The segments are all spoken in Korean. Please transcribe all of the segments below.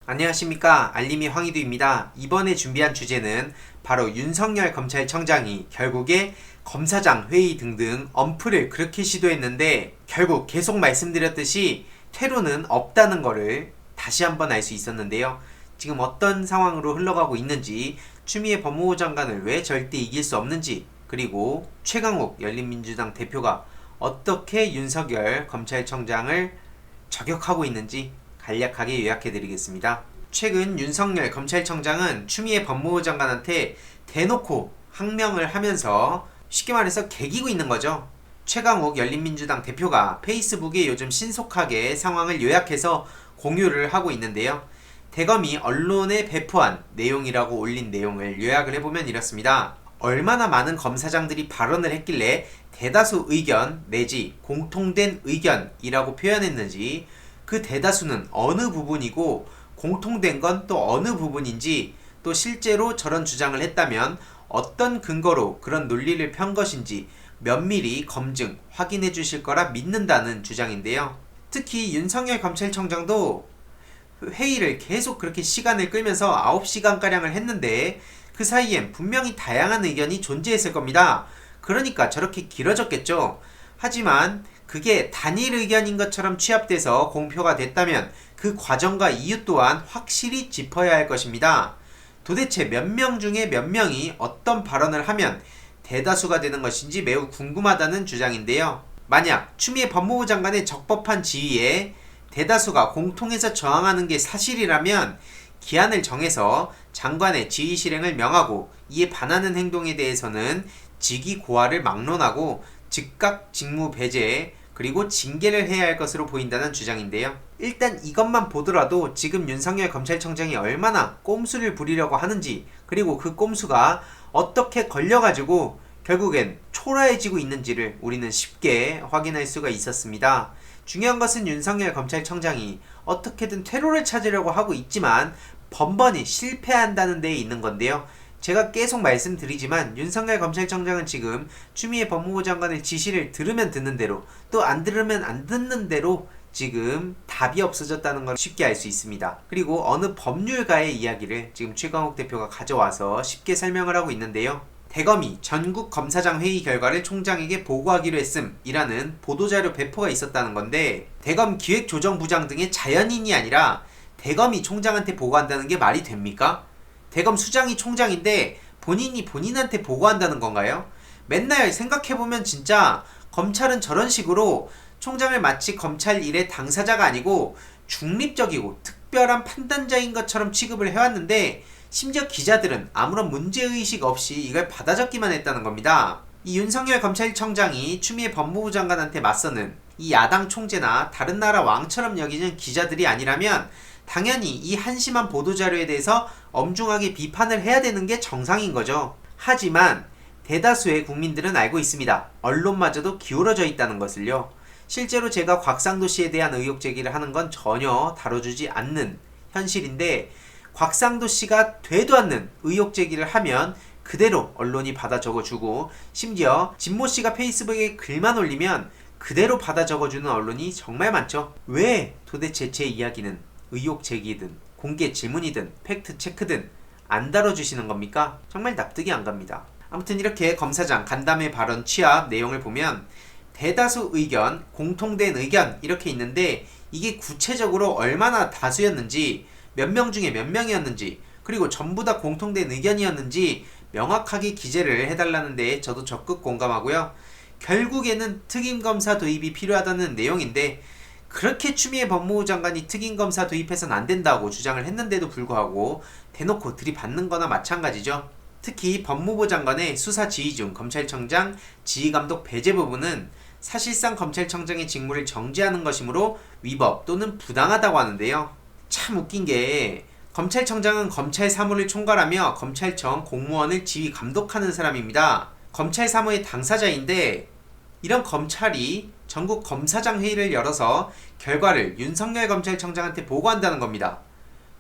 안녕하십니까, 알림이 황희두입니다. 이번에 준비한 주제는 바로 윤석열 검찰청장이 결국에 검사장 회의 등등 엄프를 그렇게 시도했는데 결국 계속 말씀드렸듯이 퇴로는 없다는 거를 다시 한번 알 수 있었는데요. 지금 어떤 상황으로 흘러가고 있는지, 추미애 법무부 장관을 왜 절대 이길 수 없는지, 그리고 최강욱 열린민주당 대표가 어떻게 윤석열 검찰청장을 저격하고 있는지 간략하게 요약해드리겠습니다. 최근 윤석열 검찰청장은 추미애 법무부 장관한테 대놓고 항명을 하면서 쉽게 말해서 개기고 있는 거죠. 최강욱 열린민주당 대표가 페이스북에 요즘 신속하게 상황을 요약해서 공유를 하고 있는데요. 대검이 언론에 배포한 내용이라고 올린 내용을 요약을 해보면 이렇습니다. 얼마나 많은 검사장들이 발언을 했길래 대다수 의견 내지 공통된 의견이라고 표현했는지, 그 대다수는 어느 부분이고 공통된 건 또 어느 부분인지, 또 실제로 저런 주장을 했다면 어떤 근거로 그런 논리를 편 것인지 면밀히 검증, 확인해 주실 거라 믿는다는 주장인데요. 특히 윤석열 검찰청장도 회의를 계속 그렇게 시간을 끌면서 9시간가량을 했는데 그 사이엔 분명히 다양한 의견이 존재했을 겁니다. 그러니까 저렇게 길어졌겠죠. 하지만 그게 단일 의견인 것처럼 취합돼서 공표가 됐다면 그 과정과 이유 또한 확실히 짚어야 할 것입니다. 도대체 몇 명 중에 몇 명이 어떤 발언을 하면 대다수가 되는 것인지 매우 궁금하다는 주장인데요. 만약 추미애 법무부 장관의 적법한 지휘에 대다수가 공통해서 저항하는 게 사실이라면 기한을 정해서 장관의 지휘 실행을 명하고 이에 반하는 행동에 대해서는 직위 고하를 막론하고 즉각 직무 배제 그리고 징계를 해야 할 것으로 보인다는 주장인데요. 일단 이것만 보더라도 지금 윤석열 검찰청장이 얼마나 꼼수를 부리려고 하는지, 그리고 그 꼼수가 어떻게 걸려가지고 결국엔 초라해지고 있는지를 우리는 쉽게 확인할 수가 있었습니다. 중요한 것은 윤석열 검찰청장이 어떻게든 퇴로를 찾으려고 하고 있지만 번번이 실패한다는 데에 있는 건데요. 제가 계속 말씀드리지만 윤석열 검찰청장은 지금 추미애 법무부 장관의 지시를 들으면 듣는 대로, 또 안 들으면 안 듣는 대로 지금 답이 없어졌다는 걸 쉽게 알 수 있습니다. 그리고 어느 법률가의 이야기를 지금 최강욱 대표가 가져와서 쉽게 설명을 하고 있는데요. 대검이 전국 검사장 회의 결과를 총장에게 보고하기로 했음이라는 보도자료 배포가 있었다는 건데, 대검 기획조정부장 등의 자연인이 아니라 대검이 총장한테 보고한다는 게 말이 됩니까? 대검 수장이 총장인데 본인이 본인한테 보고한다는 건가요? 맨날 생각해보면 진짜 검찰은 저런 식으로 총장을 마치 검찰 일의 당사자가 아니고 중립적이고 특별한 판단자인 것처럼 취급을 해왔는데, 심지어 기자들은 아무런 문제의식 없이 이걸 받아 적기만 했다는 겁니다. 이 윤석열 검찰청장이 추미애 법무부 장관한테 맞서는 이 야당 총재나 다른 나라 왕처럼 여기는 기자들이 아니라면 당연히 이 한심한 보도자료에 대해서 엄중하게 비판을 해야 되는 게 정상인 거죠. 하지만 대다수의 국민들은 알고 있습니다. 언론마저도 기울어져 있다는 것을요. 실제로 제가 곽상도 씨에 대한 의혹 제기를 하는 건 전혀 다뤄주지 않는 현실인데, 곽상도 씨가 되도 않는 의혹 제기를 하면 그대로 언론이 받아 적어주고, 심지어 진모 씨가 페이스북에 글만 올리면 그대로 받아 적어주는 언론이 정말 많죠. 왜 도대체 제 이야기는 의혹 제기든 공개 질문이든 팩트 체크든 안 다뤄주시는 겁니까? 정말 납득이 안 갑니다. 아무튼 이렇게 검사장 간담회 발언 취합 내용을 보면 대다수 의견, 공통된 의견 이렇게 있는데, 이게 구체적으로 얼마나 다수였는지, 몇 명 중에 몇 명이었는지, 그리고 전부 다 공통된 의견이었는지 명확하게 기재를 해달라는데 저도 적극 공감하고요. 결국에는 특임검사 도입이 필요하다는 내용인데, 그렇게 추미애 법무부 장관이 특임검사 도입해서는 안 된다고 주장을 했는데도 불구하고 대놓고 들이받는 거나 마찬가지죠. 특히 법무부 장관의 수사 지휘 중 검찰청장 지휘감독 배제 부분은 사실상 검찰청장의 직무를 정지하는 것이므로 위법 또는 부당하다고 하는데요. 참 웃긴 게, 검찰청장은 검찰 사무를 총괄하며 검찰청 공무원을 지휘 감독하는 사람입니다. 검찰 사무의 당사자인데, 이런 검찰이 전국 검사장 회의를 열어서 결과를 윤석열 검찰청장한테 보고한다는 겁니다.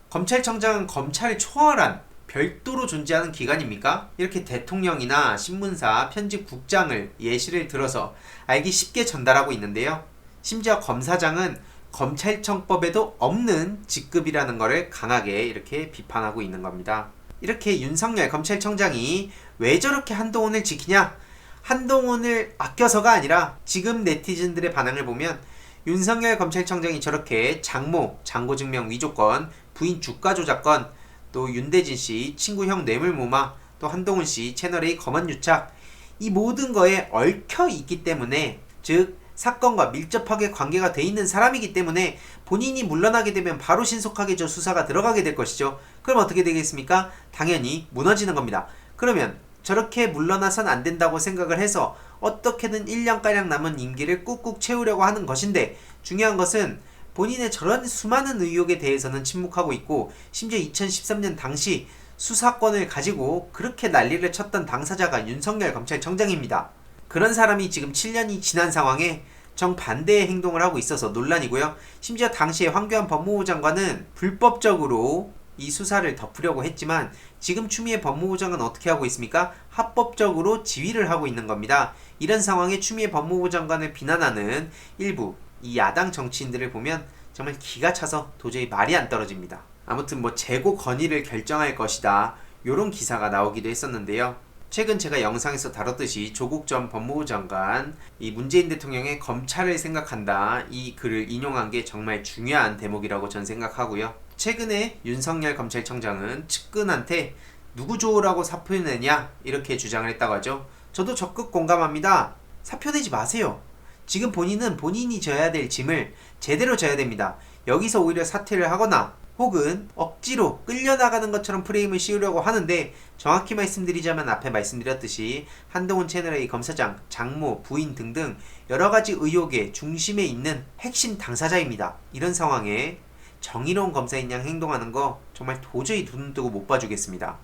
검찰청장은 검찰을 초월한 별도로 존재하는 기관입니까? 이렇게 대통령이나 신문사, 편집국장을 예시를 들어서 알기 쉽게 전달하고 있는데요. 심지어 검사장은 검찰청법에도 없는 직급이라는 것을 강하게 이렇게 비판하고 있는 겁니다. 이렇게 윤석열 검찰청장이 왜 저렇게 한동훈을 지키냐? 한동훈을 아껴서가 아니라 지금 네티즌들의 반응을 보면 윤석열 검찰청장이 저렇게 장모, 잔고증명 위조건, 부인 주가 조작건, 또 윤대진 씨 친구 형 뇌물무마, 또 한동훈 씨 채널A 검언 유착, 이 모든 거에 얽혀 있기 때문에, 즉 사건과 밀접하게 관계가 돼 있는 사람이기 때문에 본인이 물러나게 되면 바로 신속하게 저 수사가 들어가게 될 것이죠. 그럼 어떻게 되겠습니까? 당연히 무너지는 겁니다. 그러면 저렇게 물러나선 안 된다고 생각을 해서 어떻게든 1년가량 남은 임기를 꾹꾹 채우려고 하는 것인데, 중요한 것은 본인의 저런 수많은 의혹에 대해서는 침묵하고 있고, 심지어 2013년 당시 수사권을 가지고 그렇게 난리를 쳤던 당사자가 윤석열 검찰청장입니다. 그런 사람이 지금 7년이 지난 상황에 정반대의 행동을 하고 있어서 논란이고요. 심지어 당시에 황교안 법무부 장관은 불법적으로 이 수사를 덮으려고 했지만 지금 추미애 법무부 장관은 어떻게 하고 있습니까? 합법적으로 지휘를 하고 있는 겁니다. 이런 상황에 추미애 법무부 장관을 비난하는 일부 이 야당 정치인들을 보면 정말 기가 차서 도저히 말이 안 떨어집니다. 아무튼 재고 건의를 결정할 것이다, 요런 기사가 나오기도 했었는데요. 최근 제가 영상에서 다뤘듯이 조국 전 법무부 장관, 이 문재인 대통령의 검찰을 생각한다, 이 글을 인용한 게 정말 중요한 대목이라고 전 생각하고요. 최근에 윤석열 검찰청장은 측근한테 누구 좋으라고 사표 내냐 이렇게 주장을 했다고 하죠. 저도 적극 공감합니다. 사표 내지 마세요. 지금 본인은 본인이 져야 될 짐을 제대로 져야 됩니다. 여기서 오히려 사퇴를 하거나 혹은 억지로 끌려나가는 것처럼 프레임을 씌우려고 하는데, 정확히 말씀드리자면 앞에 말씀드렸듯이 한동훈 채널A 검사장, 장모, 부인 등등 여러가지 의혹의 중심에 있는 핵심 당사자입니다. 이런 상황에 정의로운 검사인 양 행동하는 거 정말 도저히 눈 뜨고 못 봐주겠습니다.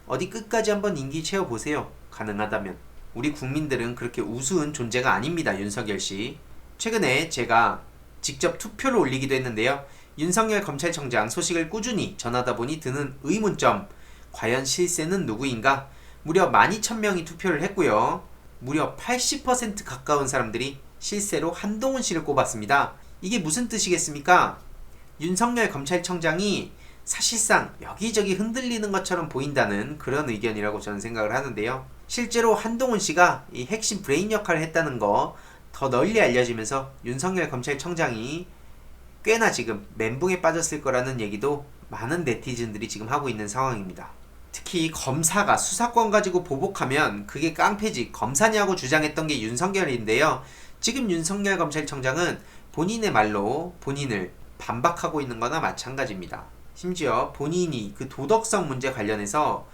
어디 끝까지 한번 임기 채워보세요. 가능하다면. 우리 국민들은 그렇게 우스운 존재가 아닙니다. 윤석열씨. 최근에 제가 직접 투표를 올리기도 했는데요. 윤석열 검찰청장 소식을 꾸준히 전하다 보니 드는 의문점, 과연 실세는 누구인가? 무려 12,000명이 투표를 했고요. 무려 80% 가까운 사람들이 실세로 한동훈 씨를 꼽았습니다. 이게 무슨 뜻이겠습니까? 윤석열 검찰청장이 사실상 여기저기 흔들리는 것처럼 보인다는 그런 의견이라고 저는 생각을 하는데요. 실제로 한동훈 씨가 이 핵심 브레인 역할을 했다는 거 더 널리 알려지면서 윤석열 검찰청장이 꽤나 지금 멘붕에 빠졌을 거라는 얘기도 많은 네티즌들이 지금 하고 있는 상황입니다. 특히 검사가 수사권 가지고 보복하면 그게 깡패지 검사냐고 주장했던 게 윤석열인데요. 지금 윤석열 검찰청장은 본인의 말로 본인을 반박하고 있는 거나 마찬가지입니다. 심지어 본인이 그 도덕성 문제 관련해서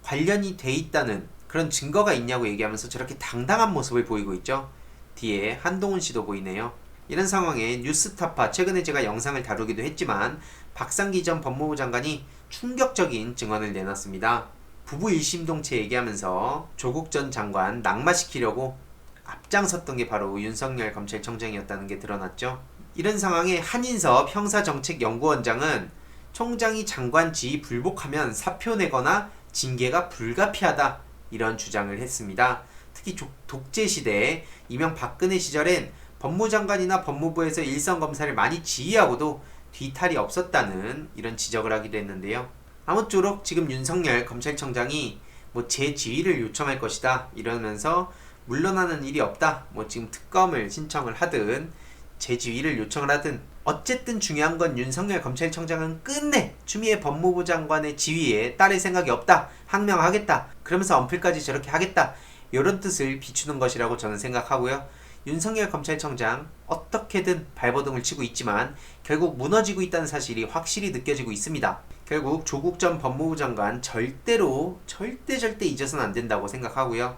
관련이 돼 있다는 그런 증거가 있냐고 얘기하면서 저렇게 당당한 모습을 보이고 있죠. 뒤에 한동훈 씨도 보이네요. 이런 상황에 뉴스타파, 최근에 제가 영상을 다루기도 했지만 박상기 전 법무부 장관이 충격적인 증언을 내놨습니다. 부부 일심동체 얘기하면서 조국 전 장관 낙마시키려고 앞장섰던 게 바로 윤석열 검찰청장이었다는 게 드러났죠. 이런 상황에 한인섭 형사정책연구원장은 총장이 장관 지휘 불복하면 사표 내거나 징계가 불가피하다, 이런 주장을 했습니다. 특히 독재 시대 이명박근혜 시절엔 법무장관이나 법무부에서 일선검사를 많이 지휘하고도 뒤탈이 없었다는 이런 지적을 하기도 했는데요. 아무쪼록 지금 윤석열 검찰청장이 재지휘를 요청할 것이다 이러면서 물러나는 일이 없다, 지금 특검을 신청을 하든 재지휘를 요청을 하든 어쨌든 중요한 건 윤석열 검찰청장은 끝내 추미애 법무부 장관의 지휘에 따를 생각이 없다, 항명하겠다, 그러면서 언플까지 저렇게 하겠다, 이런 뜻을 비추는 것이라고 저는 생각하고요. 윤석열 검찰청장 어떻게든 발버둥을 치고 있지만 결국 무너지고 있다는 사실이 확실히 느껴지고 있습니다. 결국 조국 전 법무부 장관 절대 잊어서는 안 된다고 생각하고요.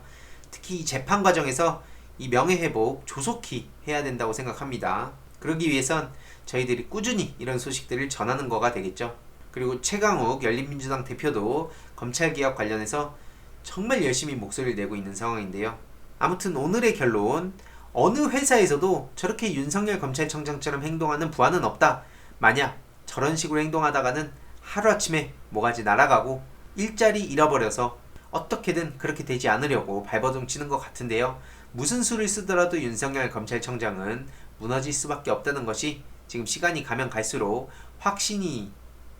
특히 이 재판 과정에서 이 명예회복 조속히 해야 된다고 생각합니다. 그러기 위해선 저희들이 꾸준히 이런 소식들을 전하는 거가 되겠죠. 그리고 최강욱 열린민주당 대표도 검찰개혁 관련해서 정말 열심히 목소리를 내고 있는 상황인데요. 아무튼 오늘의 결론, 어느 회사에서도 저렇게 윤석열 검찰청장처럼 행동하는 부하는 없다. 만약 저런 식으로 행동하다가는 하루아침에 모가지 날아가고 일자리 잃어버려서 어떻게든 그렇게 되지 않으려고 발버둥 치는 것 같은데요. 무슨 수를 쓰더라도 윤석열 검찰청장은 무너질 수밖에 없다는 것이 지금 시간이 가면 갈수록 확신이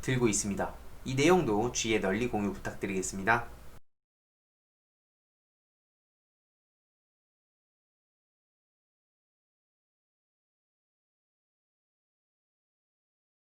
들고 있습니다. 이 내용도 주위에 널리 공유 부탁드리겠습니다.